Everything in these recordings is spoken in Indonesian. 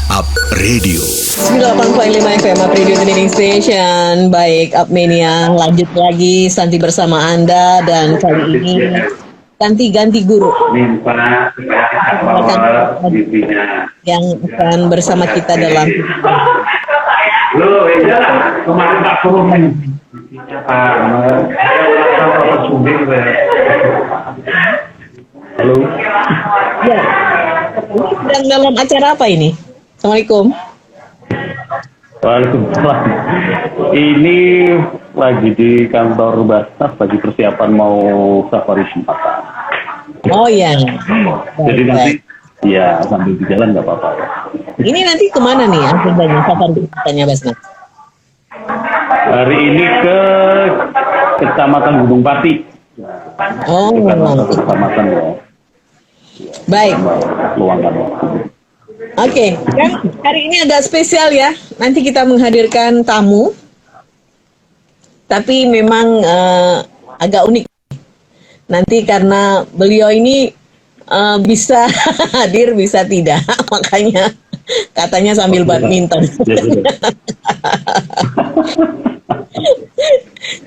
Up Radio. 98.5 FM Up Radio Training Station. Baik, Upmania lanjut lagi Santi bersama Anda, dan kali ini ganti guru yang akan bersama kita dalam Halo. ya. Ini sedang dalam acara apa ini? Assalamualaikum. Waalaikumsalam. Ini lagi di kantor Basnas lagi persiapan mau safari jembatan. Oh ya. Jadi nanti ya sambil di jalan nggak apa-apa ya. Ini nanti kemana nih agendanya safari ceritanya Basnas? Hari ini ke Kecamatan Gunung Pati. Oh, Kecamatan ya. baik. Luangkan waktu. Oke, kan hari ini agak spesial ya. Nanti kita menghadirkan tamu, tapi memang agak unik. Nanti karena beliau ini bisa hadir, bisa tidak, makanya katanya sambil badminton.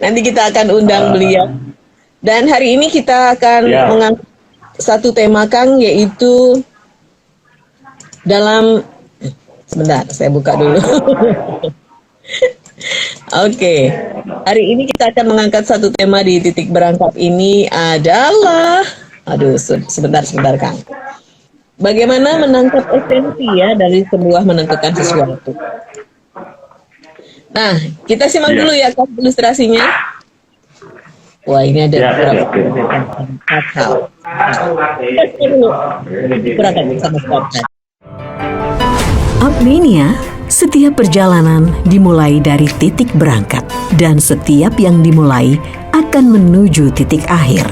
Nanti kita akan undang beliau. Dan hari ini kita akan mengangkat satu tema, Kang, yaitu dalam sebentar, saya buka dulu. Oke. Hari ini kita akan mengangkat satu tema di titik berangkat ini adalah sebentar Kang. Bagaimana menangkap esensi ya dari sebuah menentukan sesuatu. Nah, kita simak dulu ya Kang ilustrasinya. Wah, ini ada beberapa hal. Kurangkan sama Scott. Upmania, setiap perjalanan dimulai dari titik berangkat, dan setiap yang dimulai akan menuju titik akhir.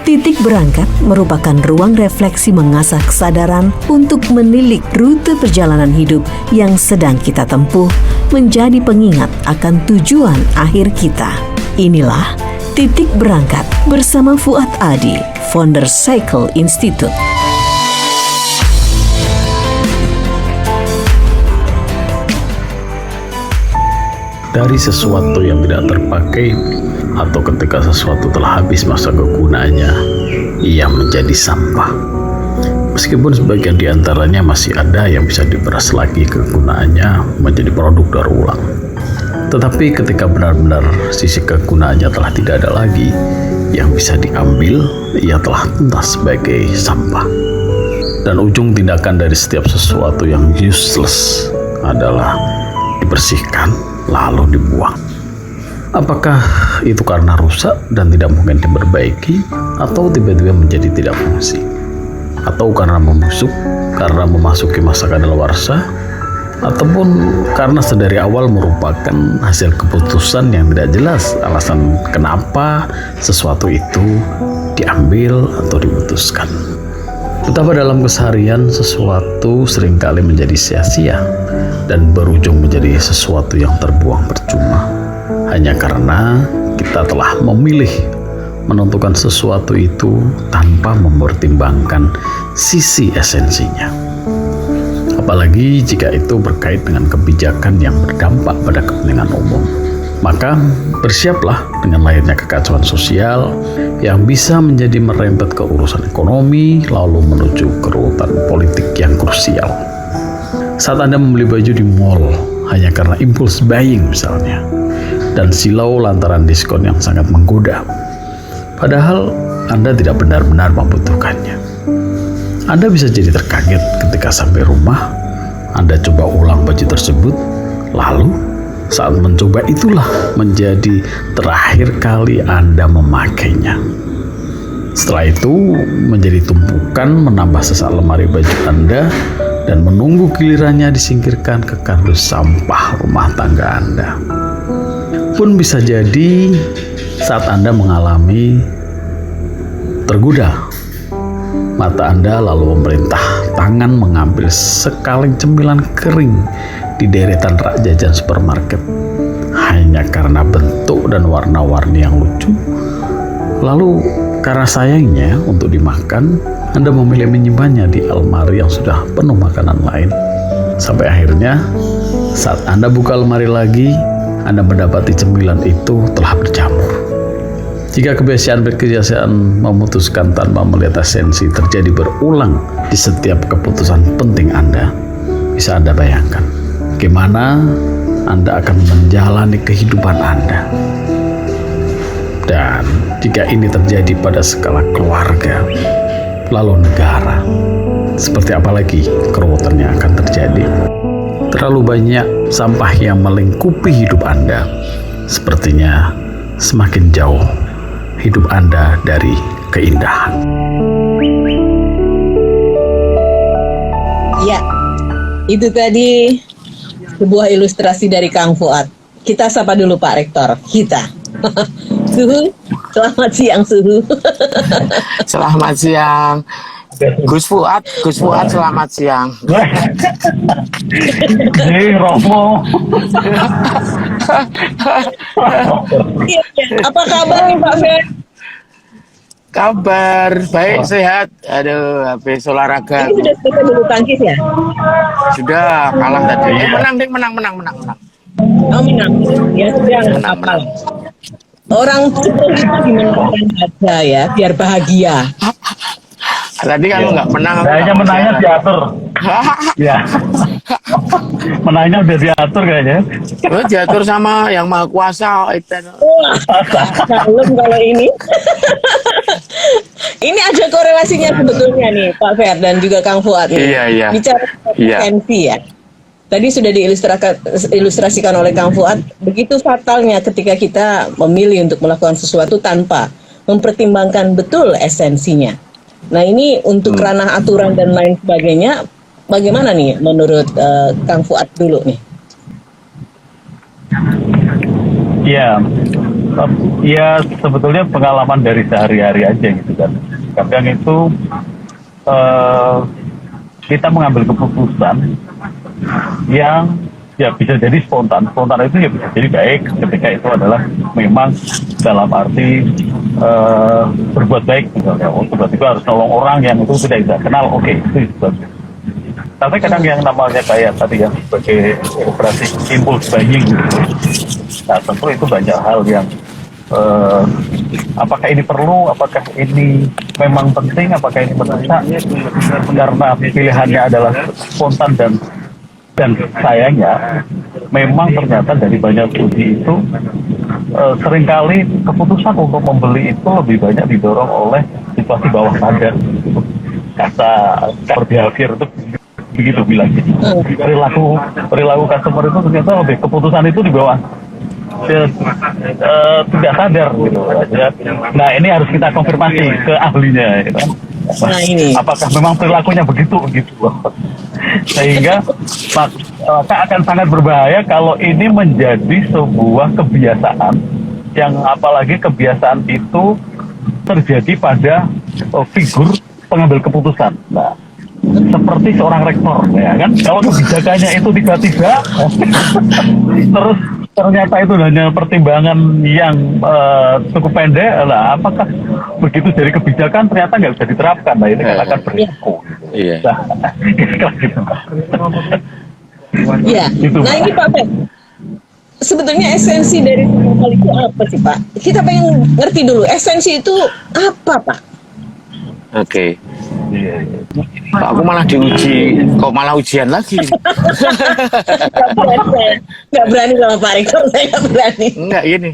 Titik berangkat merupakan ruang refleksi mengasah kesadaran untuk menilik rute perjalanan hidup yang sedang kita tempuh menjadi pengingat akan tujuan akhir kita. Inilah Titik Berangkat bersama Fuad Adi, founder Cycle Institute. Dari sesuatu yang tidak terpakai atau ketika sesuatu telah habis masa kegunaannya, ia menjadi sampah. Meskipun sebagian di antaranya masih ada yang bisa diperas lagi kegunaannya menjadi produk daur ulang. Tetapi ketika benar-benar sisi kegunaannya telah tidak ada lagi yang bisa diambil, ia telah tuntas sebagai sampah. Dan ujung tindakan dari setiap sesuatu yang useless adalah dibersihkan lalu dibuang. Apakah itu karena rusak dan tidak mungkin diperbaiki, atau tiba-tiba menjadi tidak fungsi, atau karena membusuk, karena memasuki masa kadaluarsa, ataupun karena sedari awal merupakan hasil keputusan yang tidak jelas alasan kenapa sesuatu itu diambil atau diputuskan. Betapa dalam keseharian sesuatu seringkali menjadi sia-sia dan berujung menjadi sesuatu yang terbuang percuma hanya karena kita telah memilih menentukan sesuatu itu tanpa mempertimbangkan sisi esensinya. Apalagi jika itu berkait dengan kebijakan yang berdampak pada kepentingan umum. Maka bersiaplah dengan lahirnya kekacauan sosial yang bisa menjadi merembet ke urusan ekonomi lalu menuju kerutan politik yang krusial. Saat Anda membeli baju di mall hanya karena impulse buying misalnya, dan silau lantaran diskon yang sangat menggoda, padahal Anda tidak benar-benar membutuhkannya. Anda bisa jadi terkaget ketika sampai rumah, Anda coba ulang baju tersebut, lalu saat mencoba itulah menjadi terakhir kali Anda memakainya. Setelah itu menjadi tumpukan menambah sesak lemari baju Anda dan menunggu gilirannya disingkirkan ke kardus sampah rumah tangga Anda. Pun bisa jadi saat Anda mengalami tergoda, mata Anda lalu memerintah tangan mengambil sekaleng cemilan kering di deretan rak jajan supermarket hanya karena bentuk dan warna-warni yang lucu. Lalu karena sayangnya untuk dimakan, Anda memilih menyimpannya di almari yang sudah penuh makanan lain. Sampai akhirnya saat Anda buka lemari lagi, Anda mendapati cemilan itu telah berjamur. Jika kebiasaan memutuskan tanpa melihat esensi terjadi berulang di setiap keputusan penting Anda, bisa Anda bayangkan bagaimana Anda akan menjalani kehidupan Anda. Dan jika ini terjadi pada skala keluarga, lalu negara, seperti apa lagi keruwetan yang akan terjadi? Terlalu banyak sampah yang melingkupi hidup Anda. Sepertinya semakin jauh hidup Anda dari keindahan. Ya, itu tadi sebuah ilustrasi dari Kang Fuad. Kita sapa dulu Pak Rektor. Kita. Suhu, selamat siang Suhu. Selamat siang. Gus Fuad selamat siang. Romo. Iya, apa kabar nih Pak Fer? Kabar baik, sehat. Aduh, habis olahraga. Ini sudah selesai bulu tangkis ya? Sudah kalah tadi. Menang. Oh menang. Ya sudah nggak apa-apa. Orang itu dimenangkan aja ya, biar bahagia. Tadi kalau nggak menang, Kayaknya menangnya diatur. Ya. Menangnya udah diatur kayaknya. Oh, diatur sama yang maha kuasa itu. Wah, kalem kalau ini. Ini ada korelasinya sebetulnya nih Pak Fer dan juga Kang Fuad nih. Iya. Bicara esensi ya. Tadi sudah diilustrasikan oleh Kang Fuad, begitu fatalnya ketika kita memilih untuk melakukan sesuatu tanpa mempertimbangkan betul esensinya. Nah ini untuk ranah aturan dan lain sebagainya, bagaimana nih menurut Kang Fuad dulu nih? Ya sebetulnya pengalaman dari sehari-hari aja gitu kan. Kadang itu kita mengambil keputusan yang ya bisa jadi spontan itu ya bisa jadi baik ketika itu adalah memang dalam arti berbuat baik misalnya, tiba-tiba harus nolong orang yang itu tidak bisa kenal, oke, itu bagus. Tapi kadang yang namanya kayak tadi yang sebagai operasi impulse buying gitu. Nah tentu itu banyak hal yang apakah ini perlu, apakah ini memang penting, apakah ini mendesak, karena pilihannya adalah spontan dan sayangnya memang ternyata dari banyak studi itu seringkali keputusan untuk membeli itu lebih banyak didorong oleh situasi bawah sadar. Kata behavior itu begitu bilang. Perilaku customer itu ternyata lebih keputusan itu di bawah tidak sadar gitu. Nah ini harus kita konfirmasi ke ahlinya gitu. Nah ini apakah memang perilakunya begitu sehingga maka akan sangat berbahaya kalau ini menjadi sebuah kebiasaan yang apalagi kebiasaan itu terjadi pada figur pengambil keputusan. Nah seperti seorang rektor ya kan, kalau kebijakannya itu tiba-tiba terus ternyata itu hanya pertimbangan yang cukup pendek, lah apakah begitu dari kebijakan ternyata nggak bisa diterapkan, nah ini akan berisiko. Iya. Iya. Nah ini Pak Fer, sebetulnya esensi dari semua hal itu apa sih Pak? Kita pengen ngerti dulu esensi itu apa Pak? Oke. Aku malah diuji, kok malah ujian lagi? Nggak berani sama Pak Rektor, saya nggak berani. Enggak gini,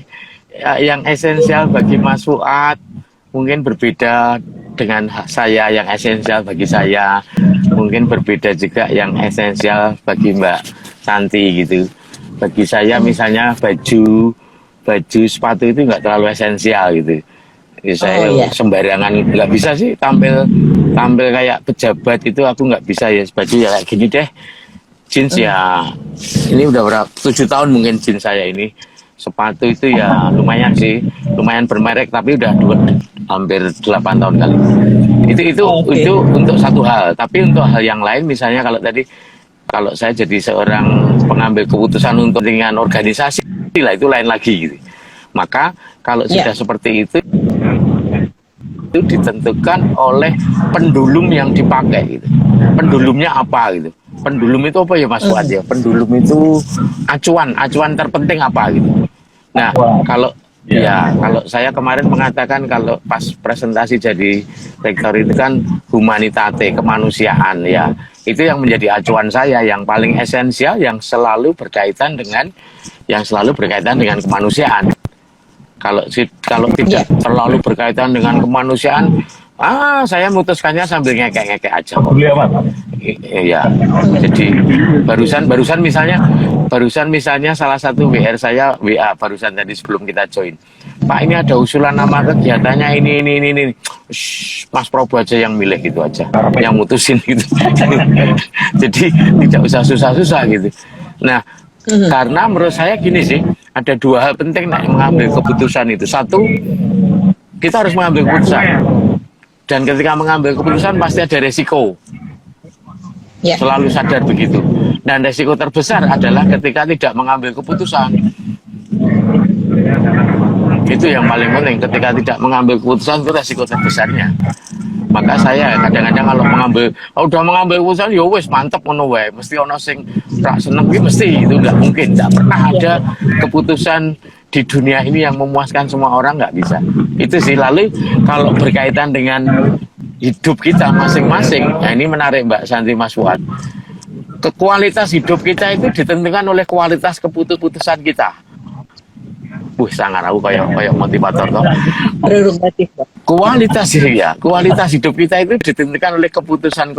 yang esensial bagi Mas Fuad mungkin berbeda dengan saya, yang esensial bagi saya mungkin berbeda juga yang esensial bagi Mbak Santi gitu. Bagi saya misalnya baju sepatu itu nggak terlalu esensial gitu. Saya sembarangan nggak bisa sih tampil kayak pejabat itu, aku nggak bisa ya, baju ya kayak gini deh. Jeans ya ini udah berapa 7 tahun mungkin jeans saya ini. Sepatu itu ya lumayan sih, lumayan bermerek tapi udah hampir 8 tahun kali. Itu untuk satu hal. Tapi untuk hal yang lain misalnya kalau saya jadi seorang pengambil keputusan untuk kepentingan organisasi lah, itu lain lagi gitu. Maka kalau sudah seperti itu ditentukan oleh pendulum yang dipakai gitu. Pendulumnya apa gitu. pendulum itu apa ya Mas Fuad ya? Pendulum itu acuan terpenting apa gitu. Nah, kalau kalau saya kemarin mengatakan kalau pas presentasi jadi rektor itu kan humanitate, kemanusiaan ya. Itu yang menjadi acuan saya yang paling esensial yang selalu berkaitan dengan kemanusiaan. Kalau tidak terlalu berkaitan dengan kemanusiaan, saya memutuskannya sambil ngekek-ngekek aja. Beli amat. Iya. Jadi barusan misalnya salah satu WR saya WA barusan tadi sebelum kita join. Pak, ini ada usulan nama kegiatannya ini. Shh, Mas Probo aja yang milih gitu aja, yang mutusin gitu. Jadi tidak usah susah-susah gitu. Nah, karena menurut saya gini sih, ada dua hal penting mengambil keputusan itu. Satu, kita harus mengambil keputusan. Dan ketika mengambil keputusan pasti ada resiko. Ya. Selalu sadar begitu. Dan resiko terbesar adalah ketika tidak mengambil keputusan. Itu yang paling penting. Ketika tidak mengambil keputusan itu resiko terbesarnya. Maka saya kadang-kadang kalau udah mengambil keputusan, ya wes mantep ngono wae. Mesti ono sing rak seneng iki mesti, itu enggak mungkin. Enggak pernah ada keputusan di dunia ini yang memuaskan semua orang, nggak bisa. Itu sih. Lalu kalau berkaitan dengan hidup kita masing-masing, nah ini menarik Mbak Santi, Mas Fuad. Kualitas hidup kita itu ditentukan oleh kualitas keputusan kita. Sangat aku kayak motivator toh. Prerogatif. Kualitas hidup kita itu ditentukan oleh keputusan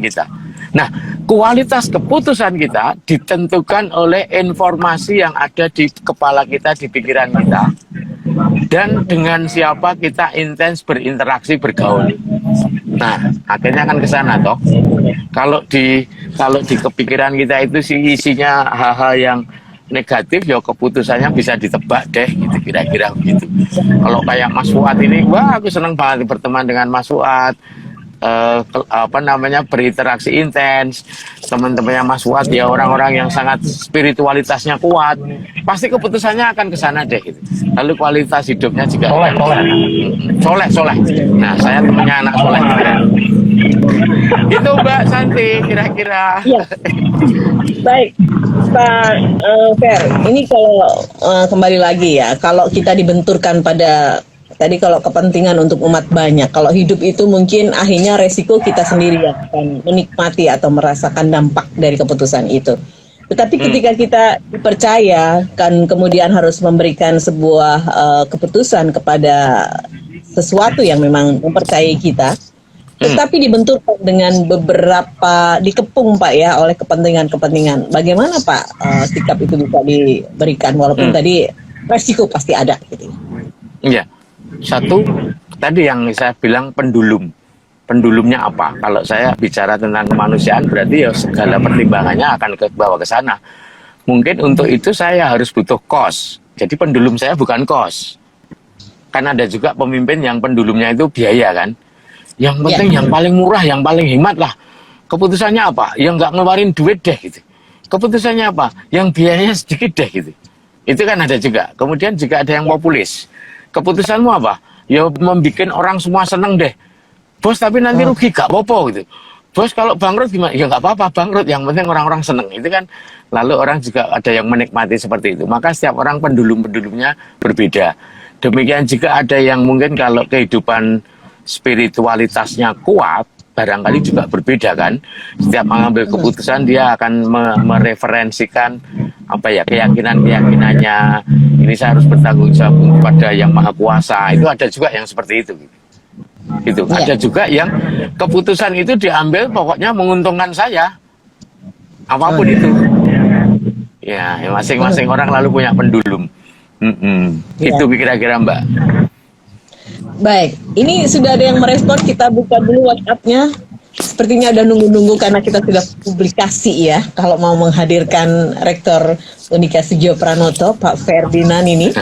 kita. Nah, kualitas keputusan kita ditentukan oleh informasi yang ada di kepala kita, di pikiran kita, dan dengan siapa kita intens berinteraksi, bergaul. Nah, akhirnya kan ke sana toh. Kalau di kepikiran kita itu isinya hal-hal yang negatif, ya keputusannya bisa ditebak deh, gitu kira-kira begitu. Kalau kayak Mas Fuad ini, aku senang banget berteman dengan Mas Fuad, berinteraksi intens. Teman-temannya Mas Fuad ya orang-orang yang sangat spiritualitasnya kuat, pasti keputusannya akan ke sana deh, gitu. Lalu kualitas hidupnya juga soleh. Nah, saya temannya anak soleh. Itu Mbak Santi kira-kira. Ya. Baik, Pak Fer, ini kalau kembali lagi ya, kalau kita dibenturkan pada tadi kalau kepentingan untuk umat banyak, kalau hidup itu mungkin akhirnya resiko kita sendiri yang akan menikmati atau merasakan dampak dari keputusan itu. Tetapi ketika kita dipercaya kan kemudian harus memberikan sebuah keputusan kepada sesuatu yang memang mempercayai kita, tetapi dibenturkan dengan beberapa dikepung Pak ya oleh kepentingan-kepentingan. Bagaimana Pak sikap itu bisa diberikan walaupun tadi resiko pasti ada gitu. Iya. Satu tadi yang saya bilang pendulum. Pendulumnya apa? Kalau saya bicara tentang kemanusiaan berarti ya segala pertimbangannya akan bawa ke sana. Mungkin untuk itu saya harus butuh kos. Jadi pendulum saya bukan kos. Kan ada juga pemimpin yang pendulumnya itu biaya kan. Yang penting yang paling murah, yang paling hemat lah. Keputusannya apa? Yang nggak ngeluarin duit deh gitu. Keputusannya apa? Yang biayanya sedikit deh gitu. Itu kan ada juga. Kemudian juga ada yang populis. Keputusanmu apa? Ya membuat orang semua seneng deh. Bos tapi nanti rugi gak apa-apa gitu. Bos kalau bangkrut gimana? Ya nggak apa-apa bangkrut. Yang penting orang-orang seneng. Itu kan. Lalu orang juga ada yang menikmati seperti itu. Maka setiap orang pendulum-pendulumnya berbeda. Demikian juga ada yang mungkin kalau kehidupan spiritualitasnya kuat, barangkali juga berbeda kan. Setiap mengambil keputusan dia akan mereferensikan keyakinan-keyakinannya. Ini saya harus bertanggung jawab kepada yang maha kuasa. Itu ada juga yang seperti itu. Gitu. Ada juga yang keputusan itu diambil pokoknya menguntungkan saya. Apapun itu. Ya, masing-masing orang lalu punya pendulum. Itu kira-kira Mbak. Baik, ini sudah ada yang merespon, kita buka dulu WhatsApp-nya. Sepertinya ada nunggu-nunggu karena kita sudah publikasi ya. Kalau mau menghadirkan Rektor Unika Sujiwo Pranoto, Pak Ferdinand ini.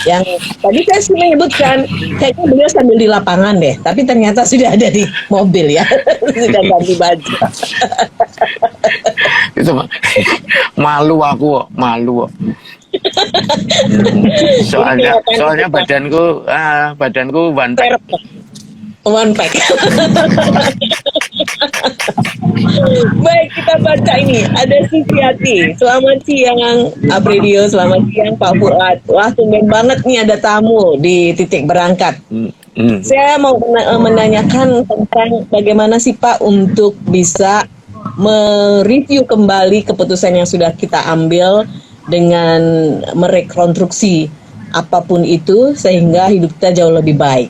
Yang tadi saya sih menyebutkan, kayaknya beliau sambil di lapangan deh. Tapi ternyata sudah ada di mobil ya. Sudah ganti baju. Itu malu aku. Soalnya badanku one pack. One pack. Baik, kita baca ini. Ada Susiati. Selamat siang, Apredio. Selamat siang, Pak Fuad. Wah, tumben banget nih ada tamu di titik berangkat. Saya mau menanyakan tentang bagaimana sih Pak untuk bisa mereview kembali keputusan yang sudah kita ambil dengan merekonstruksi apapun itu sehingga hidup kita jauh lebih baik.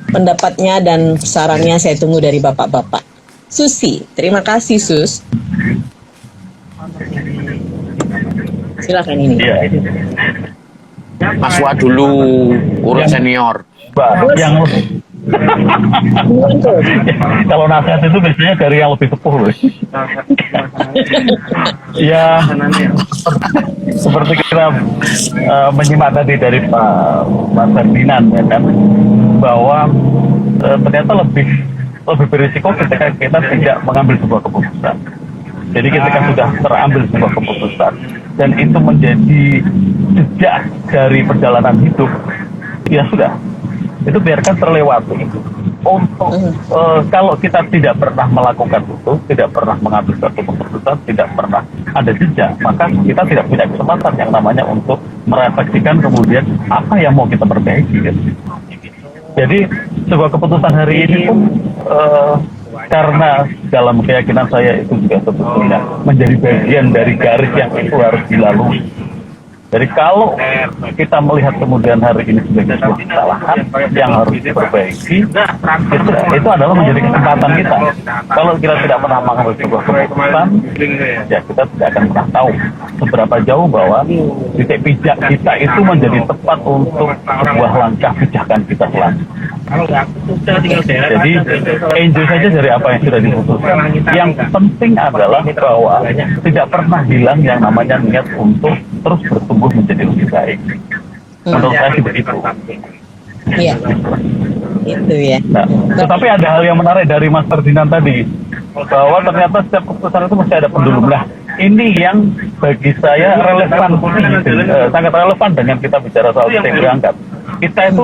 Pendapatnya dan sarannya saya tunggu dari bapak-bapak. Susi, terima kasih Sus. Silakan ini. Iya. Mas Fuad dulu urut senior. Yang kalau nasihat itu biasanya dari yang lebih sepuh loh. Ya, seperti kita menyimak tadi dari Pak Ferdinand ya kan, bahwa ternyata lebih berisiko ketika kita tidak mengambil sebuah keputusan. Jadi ketika sudah terambil sebuah keputusan dan itu menjadi jejak dari perjalanan hidup, ya sudah, itu biarkan terlewati. Untuk kalau kita tidak pernah melakukan itu, tidak pernah mengambil suatu keputusan, tidak pernah ada jejak, maka kita tidak punya kesempatan yang namanya untuk merefleksikan kemudian apa yang mau kita perbaiki. Gitu. Jadi sebuah keputusan hari ini pun karena dalam keyakinan saya itu juga sebetulnya menjadi bagian dari garis yang itu harus dilalui. Jadi kalau kita melihat kemudian hari ini sebagai sebuah kesalahan yang harus diperbaiki, itu adalah menjadi kesempatan kita. Kalau kita tidak pernah mengambil sebuah keputusan, ya kita tidak akan pernah tahu seberapa jauh bahwa titik pijak kita itu menjadi tepat untuk sebuah langkah pijakan kita selanjutnya. Jadi enjoy saja dari apa yang sudah diputuskan. Yang penting adalah bahwa tidak pernah hilang yang namanya niat untuk terus bertumbuh menjadi lebih baik. Menurut saya sih begitu. Iya, itu ya. Nah, tetapi ada hal yang menarik dari Mas Ferdinand tadi, bahwa ternyata setiap keputusan itu mesti ada pendulum. Nah, ini yang bagi saya relevan, sangat relevan dengan kita bicara soal titik berangkat. Kita itu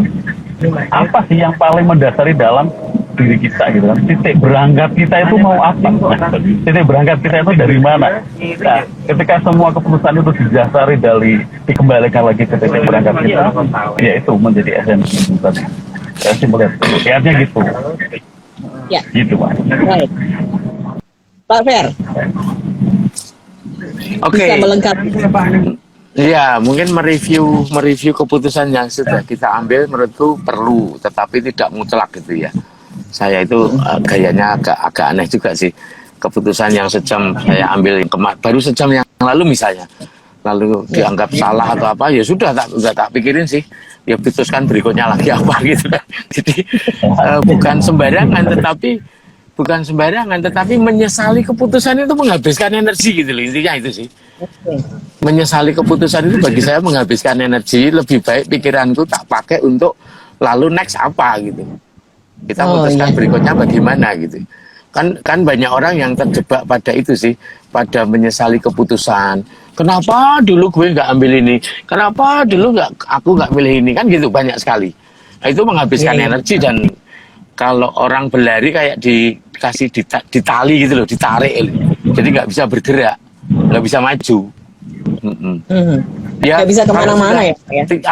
apa sih yang paling mendasari dalam diri kita gitu kan? Titik berangkat kita itu mau apa? Titik berangkat kita itu dari mana? Nah, ketika semua keputusan itu didasari dikembalikan lagi ke titik berangkat kita, ya itu menjadi esensi tadi. Saya sih melihatnya gitu. Ya. Gitu Pak. Baik. Pak Fer. Oke. Bisa melengkapi. Iya, mungkin mereview keputusan yang sudah kita ambil menurutku perlu, tetapi tidak mutlak gitu ya. Saya itu gayanya agak aneh juga sih. Keputusan yang sejam saya ambil baru sejam yang lalu misalnya, lalu dianggap salah atau apa, ya sudah tak pikirin sih. Ya putuskan berikutnya lagi apa gitu kan. Jadi bukan sembarangan, tetapi menyesali keputusan itu menghabiskan energi gitu loh, intinya itu sih. Menyesali keputusan itu bagi saya menghabiskan energi. Lebih baik pikiranku tak pakai untuk lalu next apa gitu. Kita putuskan berikutnya bagaimana gitu. Kan banyak orang yang terjebak pada itu sih, pada menyesali keputusan. Kenapa dulu gue nggak ambil ini? Kenapa dulu aku nggak milih ini? Kan gitu banyak sekali. Nah, itu menghabiskan energi. Dan kalau orang berlari kayak dikasih ditali gitu loh, ditarik, jadi nggak bisa bergerak, nggak bisa maju. Ya, nggak bisa kemana-mana ya?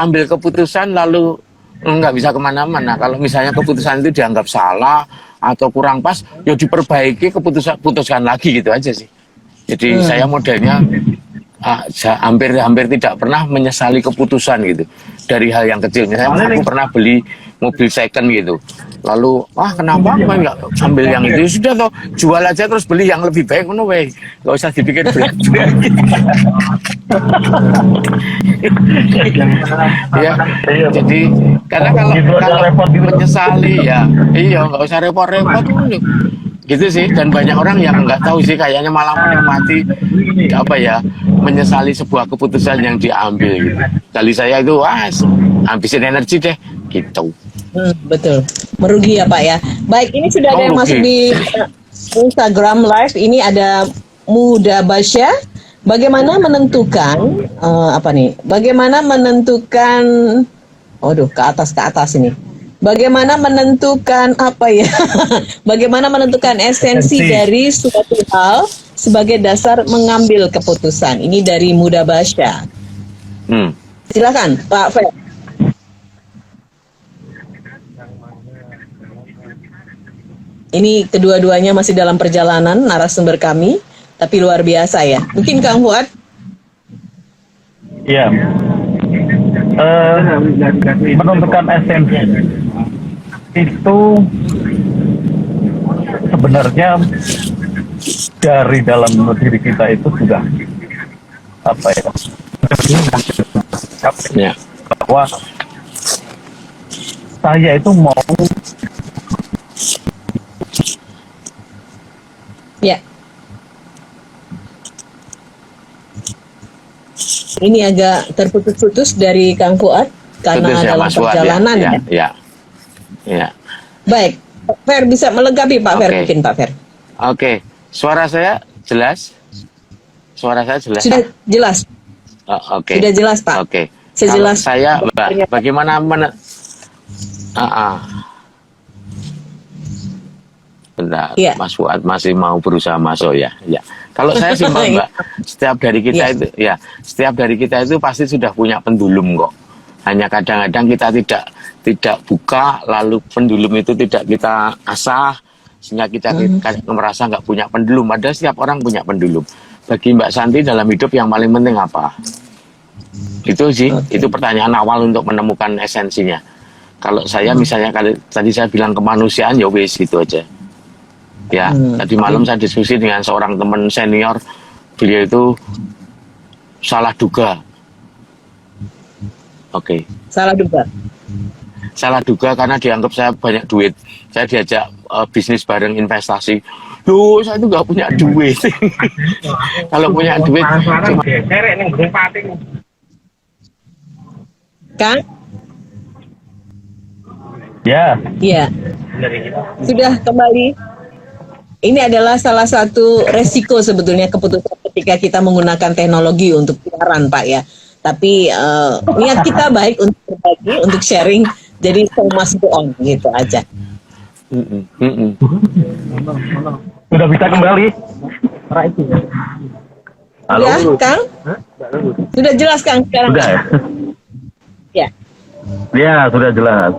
Ambil keputusan lalu nggak bisa kemana-mana. Kalau misalnya keputusan itu dianggap salah atau kurang pas, ya diperbaiki, putuskan lagi gitu aja sih. Jadi saya modelnya hampir tidak pernah menyesali keputusan gitu dari hal yang kecil. Misalnya aku pernah beli mobil second gitu, lalu kenapa nggak ambil yang itu, sudah toh jual aja terus beli yang lebih baik, nggak usah dipikir berat-berat. Ya, jadi karena kalau menyesali ya nggak usah repot-repot gitu sih. Dan banyak orang yang nggak tahu sih, kayaknya malah menikmati menyesali sebuah keputusan yang diambil gitu. Kali saya itu habisin energi deh gitu. Betul, merugi ya Pak ya. Baik, ini sudah ada yang masuk di Instagram Live. Ini ada Muda Basya. Bagaimana menentukan Bagaimana menentukan ke atas ini. Bagaimana menentukan apa ya? Bagaimana menentukan esensi dari suatu hal sebagai dasar mengambil keputusan? Ini dari Muda Basya. Hmm. Silakan, Pak Fer. Ini kedua-duanya masih dalam perjalanan narasumber kami, tapi luar biasa ya. Mungkin Kang Fuad? Ya, menentukan esensi itu sebenarnya dari dalam diri kita itu sudah apa ya? Ya. Bahwa saya itu mau Ya. Ini agak terputus-putus dari Kang Fuad karena Putus ya, dalam Mas Fuad, perjalanan ya. ya. Ya. Ya. Baik, Pak Fer bisa melengkapi Pak Fer Oke. mungkin Pak Fer. Oke. Suara saya jelas? Suara saya jelas? Sudah jelas, Oh, oke. sudah jelas Pak. Oke. Sejelas Kalau saya, Mbak, ternyata. bagaimana Bentar, Iya. Mas Fuad masih mau berusaha masuk ya. Ya. Kalau saya sih Mbak, setiap dari kita Iya. itu, ya, setiap dari kita itu pasti sudah punya pendulum kok. Hanya kadang-kadang kita tidak buka, lalu pendulum itu tidak kita asah, sehingga kita merasa nggak punya pendulum. Padahal setiap orang punya pendulum. Bagi Mbak Santi dalam hidup yang paling penting apa? Itu sih, itu pertanyaan awal untuk menemukan esensinya. Kalau saya misalnya tadi saya bilang kemanusiaan ya wes itu aja. Ya, tadi malam saya diskusi dengan seorang teman senior, beliau itu salah duga. Oke. Salah duga. Salah duga karena dianggap saya banyak duit. Saya diajak bisnis bareng investasi. Loh, saya itu nggak punya duit. Kalau punya duit, cuma Kang? ya Iya. Sudah kembali. Ini adalah salah satu resiko sebetulnya keputusan ketika kita menggunakan teknologi untuk siaran, Pak ya. Tapi niat kita baik untuk berbagi, untuk sharing. Jadi so must go on gitu aja. sudah bisa kembali. Halo. Ya, Kang? Sudah jelas, Kang, sekarang? Sudah ya? Ya. Ya, sudah jelas.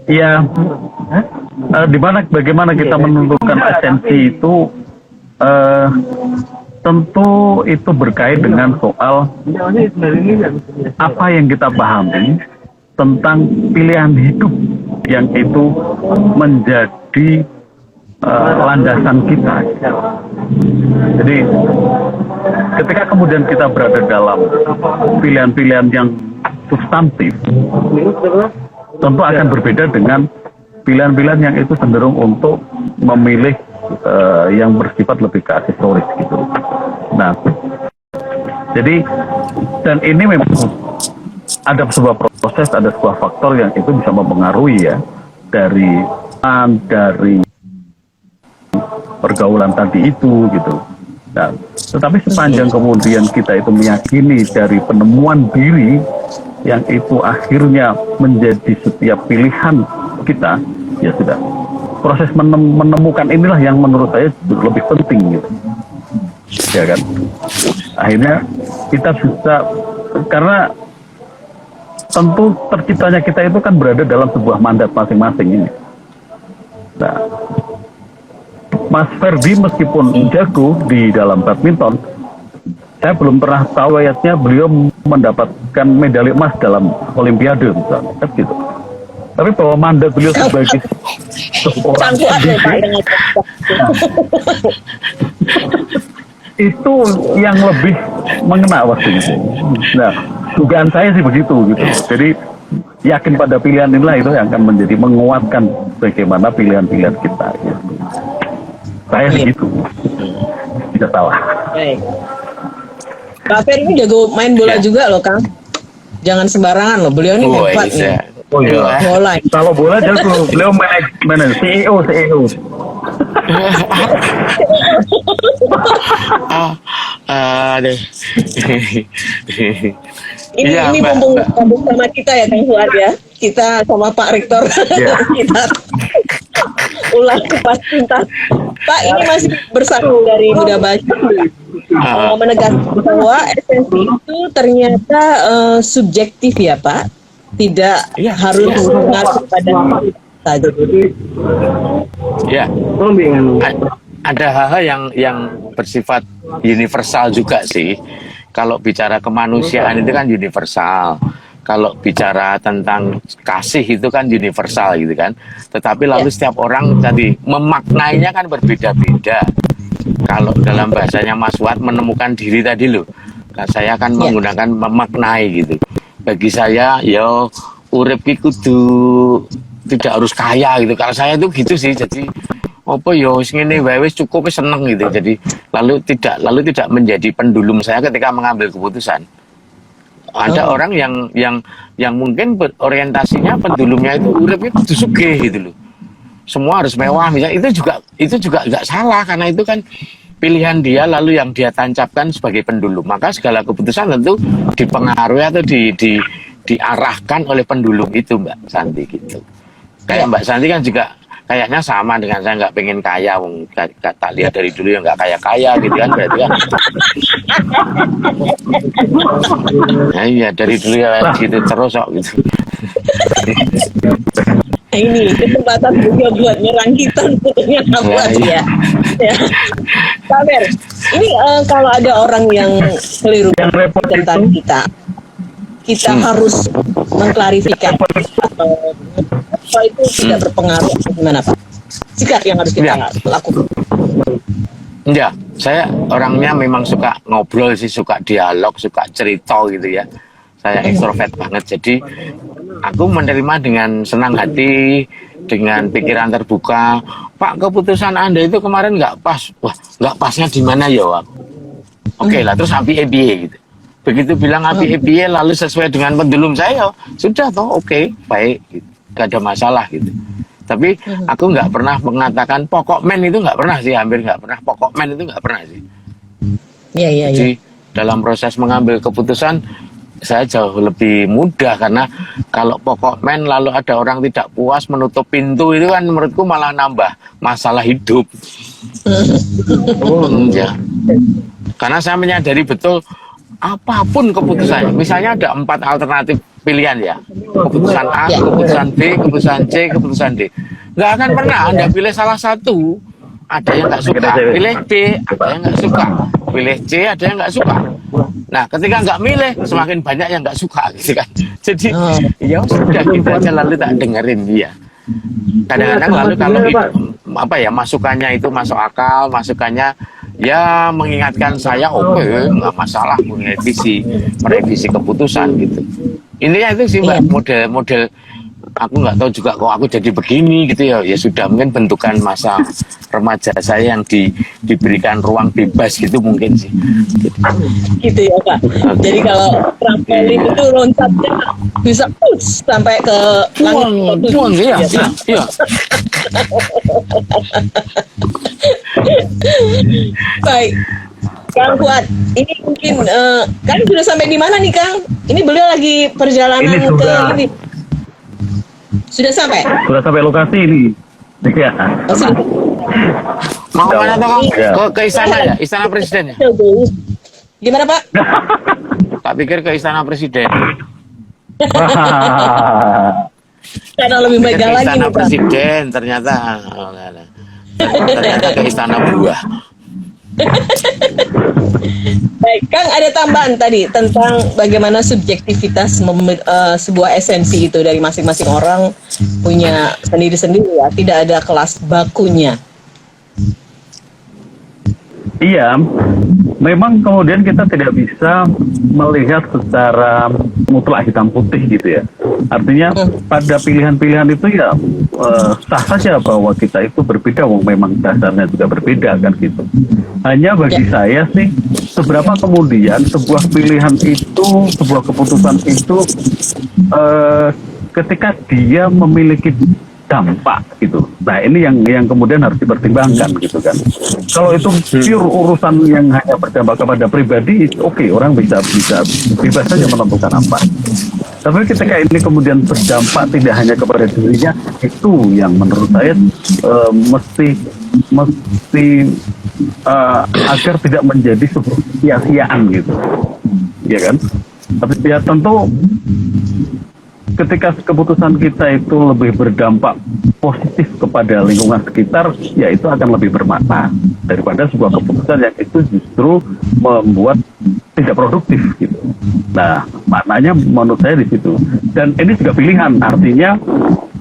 Iya, bagaimana kita menentukan esensi itu tentu itu berkait dengan soal apa yang kita pahami tentang pilihan hidup yang itu menjadi landasan kita. Jadi ketika kemudian kita berada dalam pilihan-pilihan yang substantif, tentu akan berbeda dengan pilihan-pilihan yang itu cenderung untuk memilih yang bersifat lebih ke aksesoris gitu. Nah, jadi dan ini memang ada sebuah proses, ada sebuah faktor yang itu bisa mempengaruhi ya dari pergaulan tadi itu gitu. Nah, tetapi sepanjang kemudian kita itu meyakini dari penemuan diri yang itu akhirnya menjadi setiap pilihan kita, ya sudah. Proses menemukan inilah yang menurut saya lebih penting gitu. Ya kan? Akhirnya kita bisa, karena tentu terciptanya kita itu kan berada dalam sebuah mandat masing-masing ini. Nah, Mas Ferdi meskipun jago di dalam badminton, saya belum pernah tahu ayatnya beliau mendapatkan medali emas dalam Olimpiade misalnya, kan gitu. Tapi bahwa mandat beliau sebagai seorang itu yang lebih mengena waktu itu. Nah, dugaan saya sih begitu gitu. Jadi yakin pada pilihan inilah itu yang akan menjadi menguatkan bagaimana pilihan-pilihan kita. Gitu. Saya begitu. Tidak salah. Baik. Pak Fer ini jago main bola juga loh, Kang. Jangan sembarangan loh. Beliau ini hebat nih. Oh iya. Bola. Kalau bola jago, beliau manajer CEO. Aduh. Ini Iya, ini Mbak, mumpung sama kita ya, Kang Fuad ya. kita sama Pak Rektor Ya. kita ulas kupas tuntas. Pak, ini masih bersambung dari Buddha Baca, menegaskan bahwa esensi itu ternyata subjektif ya Pak, tidak Iya, harus iya. mengacu pada saja. Ya, ada hal-hal yang bersifat universal juga sih. Kalau bicara kemanusiaan itu kan universal. Kalau bicara tentang kasih itu kan universal gitu kan. Tetapi lalu setiap orang tadi memaknainya kan berbeda-beda. Kalau dalam bahasanya Mas Wat menemukan diri tadi loh. Saya akan menggunakan memaknai gitu. Bagi saya ya urip ki kudu tidak harus kaya gitu. Kalau saya itu gitu sih. Jadi apa ya wis ngene wae wis cukup wis seneng gitu. Jadi lalu tidak menjadi pendulum saya ketika mengambil keputusan. Ada orang yang mungkin orientasinya pendulumnya itu uripnya kudu sugih gitu loh. Semua harus mewah misalnya, itu juga nggak salah karena itu kan pilihan dia lalu yang dia tancapkan sebagai pendulum. Maka segala keputusan tentu dipengaruhi atau diarahkan oleh pendulum itu Mbak Santi gitu. Kayak Mbak Santi kan juga kayaknya sama dengan saya, nggak pengen kaya, tak lihat dari dulu yang nggak kaya gitu kan, berarti kan. Nah, iya dari dulu ya gitu terus kok gitu. Nah, ini kesempatan juga buat nyerang kita sebetulnya buat iya. ya. Pak Mer, ini kalau ada orang yang keliru Yang repot tentang itu- kita harus mengklarifikasi apa itu tidak berpengaruh gimana Pak? Sikap yang harus kita lakukan. Enggak, saya orangnya memang suka ngobrol sih, suka dialog, suka cerita gitu ya. Saya ekstrovert banget, jadi aku menerima dengan senang hati, dengan pikiran terbuka. Pak, keputusan Anda itu kemarin nggak pas. Wah, nggak pasnya di mana ya, Wak? Oke lah, terus api gitu. Begitu bilang api lalu sesuai dengan pendulum saya, sudah toh, oke, baik, gitu. Gak ada masalah gitu. Tapi aku nggak pernah mengatakan pokok men itu nggak pernah sih, hampir nggak pernah. Pokok men itu nggak pernah sih. Iya. Jadi dalam proses mengambil keputusan saya jauh lebih mudah karena kalau pokok men lalu ada orang tidak puas menutup pintu itu kan menurutku malah nambah masalah hidup. Ya. Karena saya menyadari betul apapun keputusannya. Misalnya ada 4 alternatif pilihan ya. Keputusan A, keputusan B, keputusan C, keputusan D. Nggak akan pernah Anda pilih salah satu. Ada yang nggak suka. Pilih B, ada yang nggak suka. Pilih C, ada yang nggak suka. Nah, ketika nggak milih, semakin banyak yang nggak suka, gitu kan. Jadi, ya sudah kita aja lalu tak dengerin dia. Kadang-kadang lalu kalau apa ya masukannya itu masuk akal, masukannya ya mengingatkan saya, oke, nggak masalah merevisi keputusan gitu. Intinya itu sih Mbak, model aku nggak tahu juga kok aku jadi begini gitu ya. Ya sudah mungkin bentukan masa remaja saya yang diberikan ruang bebas gitu mungkin sih. Gitu ya Pak. Jadi kalau trampolin itu loncatnya bisa sampai ke langit. Tuang ya. Iya. Baik. Kang Fuad, ini mungkin kan sudah sampai di mana nih Kang? Ini beliau lagi perjalanan Ini sudah. ke ini. Sudah sampai? Sudah sampai lokasi ini. Ya. Oh, sudah. Mau mana tuh Kang? Iya. Ke istana ya, istana presiden ya. Gimana Pak? Tak pikir ke istana presiden. Karena lebih baik Ke lagi istana nih Pak. presiden ternyata ternyata ke istana buah. Baik, Kang ada tambahan tadi tentang bagaimana subjektivitas sebuah esensi itu dari masing-masing orang punya sendiri-sendiri ya, tidak ada kelas bakunya. Iya, memang kemudian kita tidak bisa melihat secara mutlak hitam putih gitu ya. Artinya pada pilihan-pilihan itu ya sah saja bahwa kita itu berbeda, memang dasarnya juga berbeda kan gitu. Hanya bagi saya sih, seberapa kemudian sebuah pilihan itu, sebuah keputusan itu ketika dia memiliki dampak gitu Nah ini yang kemudian harus dipertimbangkan gitu kan. Kalau itu pure urusan yang hanya berdampak kepada pribadi, oke, orang bisa bebas saja menentukan apa. Tapi ketika ini kemudian berdampak tidak hanya kepada dirinya, itu yang menurut saya mesti agar tidak menjadi sebuah sia-siaan gitu, ya kan? Tapi ya tentu ketika keputusan kita itu lebih berdampak positif kepada lingkungan sekitar, ya itu akan lebih bermakna daripada sebuah keputusan yang itu justru membuat tidak produktif gitu. Nah, maknanya menurut saya di situ. Dan ini juga pilihan, artinya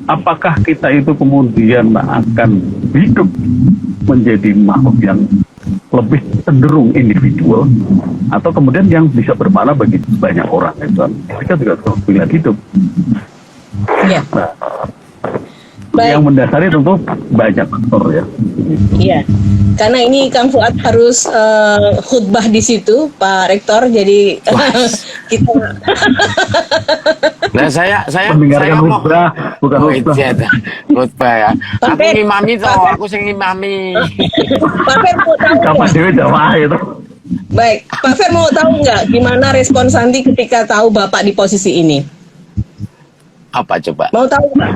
apakah kita itu kemudian akan hidup menjadi makhluk yang lebih cenderung individual atau kemudian yang bisa bermakna bagi banyak orang itu. Kita juga harus pilihan hidup. Iya. Nah, Baik. yang mendasari tentu banyak faktor ya. Iya, karena ini Kang Fuad harus khutbah di situ, Pak Rektor. Jadi kita Nah, saya Mendengarkan mau khutbah, bukan khutbah. khutbah ya. Pak Aku Fer, ngimami toh, Pak Fer. aku sing ngimami. Pak Fer mau tahu Kapan nggak? dewe jamaah itu? Baik, Pak Fer mau tahu nggak gimana respon Santi ketika tahu Bapak di posisi ini? Apa coba? Mau tahu nggak?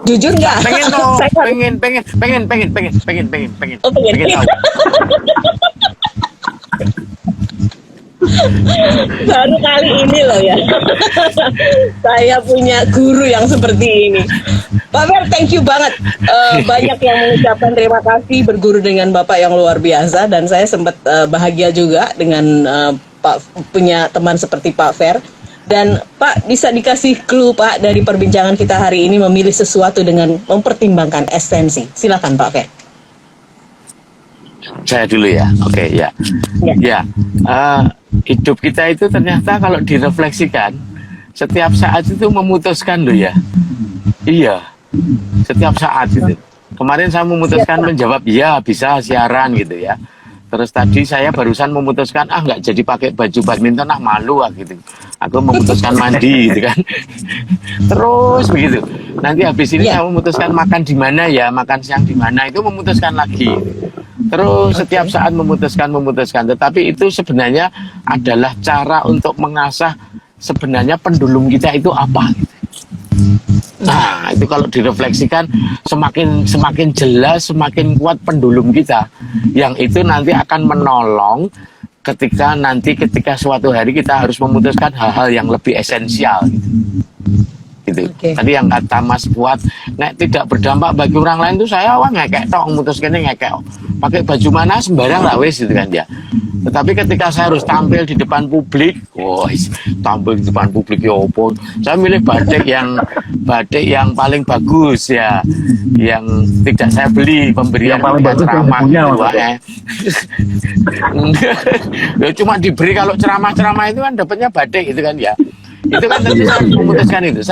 Jujur nggak? Pengen toh, Saya harus- pengen Oh, pengen. tahu. Baru kali ini loh ya. Saya punya guru yang seperti ini. Pak Fer, thank you banget. Banyak yang mengucapkan terima kasih berguru dengan Bapak yang luar biasa, dan saya sempat bahagia juga dengan Pak punya teman seperti Pak Fer. Dan Pak, bisa dikasih clue Pak dari perbincangan kita hari ini memilih sesuatu dengan mempertimbangkan esensi. Silakan Pak Fer. Saya dulu ya. Oke, ya. Ya. Hidup kita itu ternyata kalau direfleksikan setiap saat itu memutuskan loh ya. Iya. Setiap saat itu. Kemarin saya memutuskan menjawab ya bisa siaran gitu ya. Terus tadi saya barusan memutuskan nggak jadi pakai baju badminton, malu gitu. Aku memutuskan mandi gitu kan. Terus begitu. Nanti habis ini saya memutuskan makan di mana ya, makan siang di mana, itu memutuskan lagi. Terus setiap saat memutuskan. Tetapi itu sebenarnya adalah cara untuk mengasah sebenarnya pendulum kita itu apa gitu. Nah, itu kalau direfleksikan semakin jelas, semakin kuat pendulum kita, yang itu nanti akan menolong ketika suatu hari kita harus memutuskan hal-hal yang lebih esensial gitu. Tadi yang kata Mas Fuad, nek tidak berdampak bagi orang lain tuh saya ngekek tok, memutuskannya ngekek. Pakai baju mana sembarang lah wes gitu kan ya. Tetapi ketika saya harus tampil di depan publik, tampil di depan publik ya opo. Saya milih batik yang paling bagus ya, yang tidak saya beli, pemberian Yang paling bagus yang ceramah punya, gitu, maksudnya. Ya cuma diberi, kalau ceramah itu kan dapatnya batik gitu kan ya. Itu kan tentu saya memutuskan itu.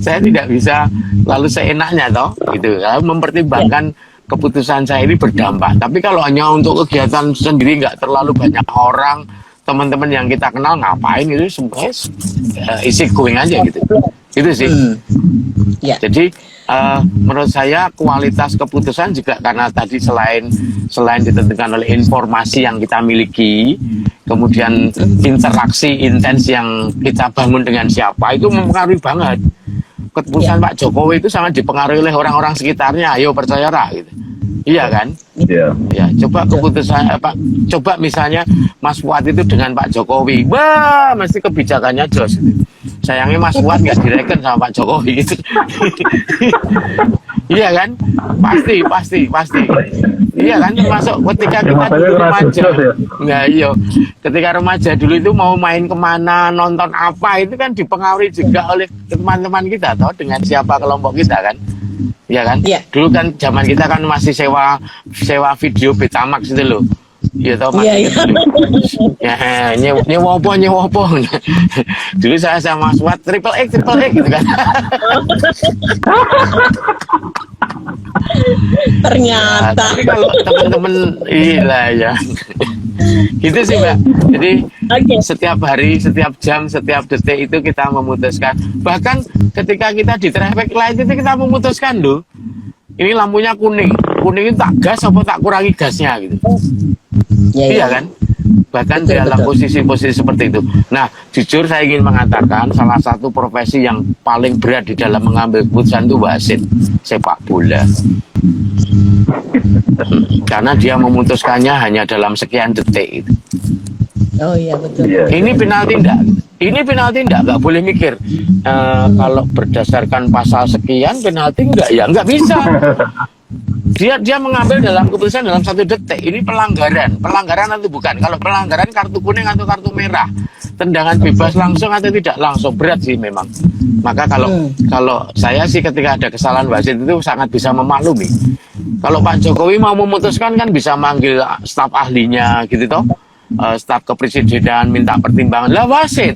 Saya tidak bisa lalu seenaknya toh gitu. Saya mempertimbangkan keputusan saya ini berdampak. Tapi kalau hanya untuk kegiatan sendiri, nggak terlalu banyak orang, teman-teman yang kita kenal, ngapain itu semuanya easy going aja gitu. Itu sih. Ya. Jadi menurut saya kualitas keputusan juga karena tadi selain ditentukan oleh informasi yang kita miliki, kemudian interaksi intens yang kita bangun dengan siapa, itu mempengaruhi banget. Keputusan Pak Jokowi itu sangat dipengaruhi oleh orang-orang sekitarnya. Ayo percayalah gitu. Iya kan? Iya. Ya, coba keputusan coba misalnya Mas Fuad itu dengan Pak Jokowi, wah mesti kebijakannya jos. Sayangnya Mas Fuad nggak direken sama Pak Jokowi gitu. Iya kan? Pasti. Iya kan, termasuk ketika kita dulu remaja. Nah, iya. Ketika remaja dulu itu mau main kemana, nonton apa, itu kan dipengaruhi juga oleh teman-teman kita, toh, dengan siapa kelompok kita kan. Iya kan? Iya. Dulu kan zaman kita kan masih sewa video Betamax itu loh. Iya toh Mas. Iya. Ya, nyewa apa. Dulu saya sama Mas Fuad triple X gitu kan. Ternyata. Tapi kalau teman-teman iya ya. Gitu sih Mbak. Jadi Oke. setiap hari, setiap jam, setiap detik itu kita memutuskan. Bahkan ketika kita di traffic light itu kita memutuskan loh. Ini lampunya kuning. Kuning itu tak gas apa tak kurangi gasnya gitu. Ya, Iya kan? Bahkan Betul, dalam betul. posisi-posisi seperti itu. Nah, jujur saya ingin mengatakan salah satu profesi yang paling berat di dalam mengambil keputusan itu wasit sepak bola. Karena dia memutuskannya hanya dalam sekian detik itu. Oh iya betul. Iya. Ini penalti enggak? Ini penalti enggak? Enggak boleh mikir. Kalau berdasarkan pasal sekian penalti enggak? Ya enggak bisa. Dia mengambil dalam keputusan dalam 1 detik. Ini pelanggaran. Pelanggaran atau bukan? Kalau pelanggaran kartu kuning atau kartu merah. Tendangan bebas langsung atau tidak langsung, berat sih memang. Maka kalau saya sih ketika ada kesalahan wasit itu sangat bisa memaklumi. Kalau Pak Jokowi mau memutuskan kan bisa manggil staf ahlinya gitu toh. Staf kepresidenan minta pertimbangan. Lah wasit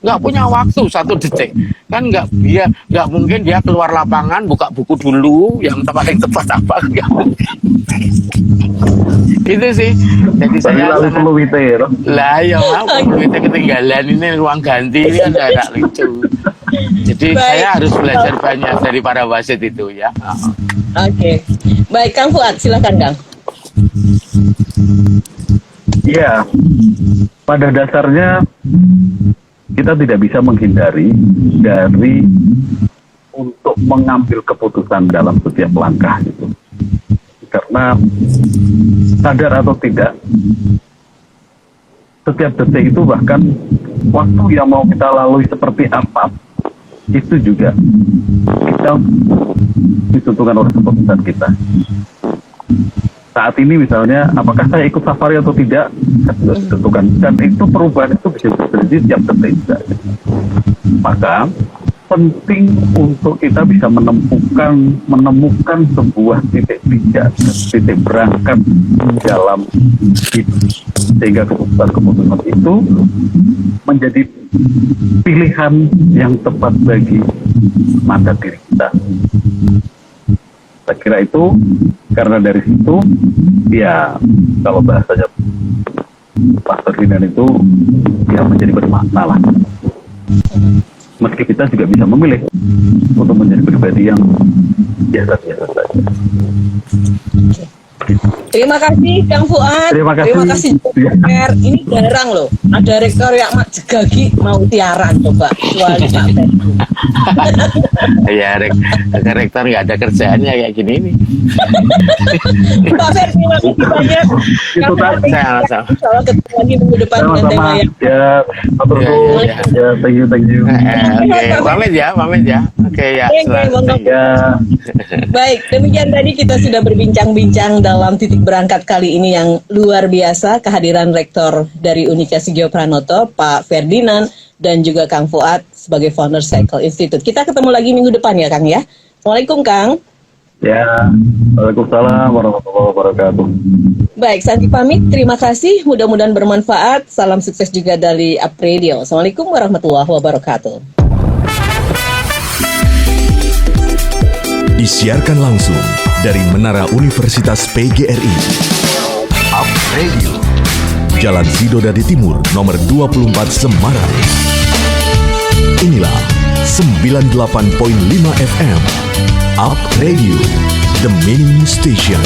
nggak punya waktu 1 detik kan, nggak mungkin dia keluar lapangan buka buku dulu yang paling tepat apa, nggak mungkin. Gitu sih. Jadi saya lalu sangat- peluit ya. lah ya mau kita ketinggalan ini ruang ganti ini kan agak lucu. Jadi Baik. saya harus belajar banyak dari para wasit itu ya. Oke. Baik, Kang Fuad, silakan Kang. Iya, pada dasarnya kita tidak bisa menghindari dari untuk mengambil keputusan dalam setiap langkah gitu. Karena sadar atau tidak, setiap detik itu bahkan waktu yang mau kita lalui seperti apa, itu juga kita ditentukan oleh keputusan kita. Saat ini misalnya, apakah saya ikut safari atau tidak, kan sudah ditentukan. Dan itu perubahan itu bisa terjadi setiap detik juga. Maka penting untuk kita bisa menemukan sebuah titik pijak, titik berangkat dalam hidup, sehingga keputusan itu menjadi pilihan yang tepat bagi mata diri kita. Saya kira itu, karena dari situ ya kalau bahasanya Pak Ferdinand itu ya menjadi bermakna lah. Meski kita juga bisa memilih untuk menjadi pribadi yang biasa-biasa saja. Terima kasih Kang Fuad. Terima kasih. Rektor. Ini jarang loh. Ada rektor yang mak jegagi mau tiaran coba. Kecuali Pak Fer. Ya rektor nggak ada kerjaannya kayak gini nih. Pak Fer, terima kasih banyak. Itu tadi. Sama-sama. Insyaallah ketemu lagi minggu depan dengan tema Sama-sama. yang Ya, atur Ya, dulu. ya, Ya, thank you. Oke, pamit ya. Oke ya. Monggo. Ya. Baik, demikian tadi kita sudah berbincang-bincang dalam titik berangkat kali ini yang luar biasa, kehadiran Rektor dari Unika Sigio Pranoto, Pak Ferdinand, dan juga Kang Fuad sebagai founder Cycle Institute. Kita ketemu lagi minggu depan ya Kang ya. Assalamualaikum Kang. Ya, Waalaikumsalam warahmatullahi wabarakatuh. Baik, Santi pamit, terima kasih, mudah-mudahan bermanfaat. Salam sukses juga dari Up Radio. Assalamualaikum warahmatullahi wabarakatuh. Disiarkan langsung dari Menara Universitas PGRI. Up Radio. Jalan Sidodadi Timur, nomor 24 Semarang. Inilah 98.5 FM. Up Radio, the main station.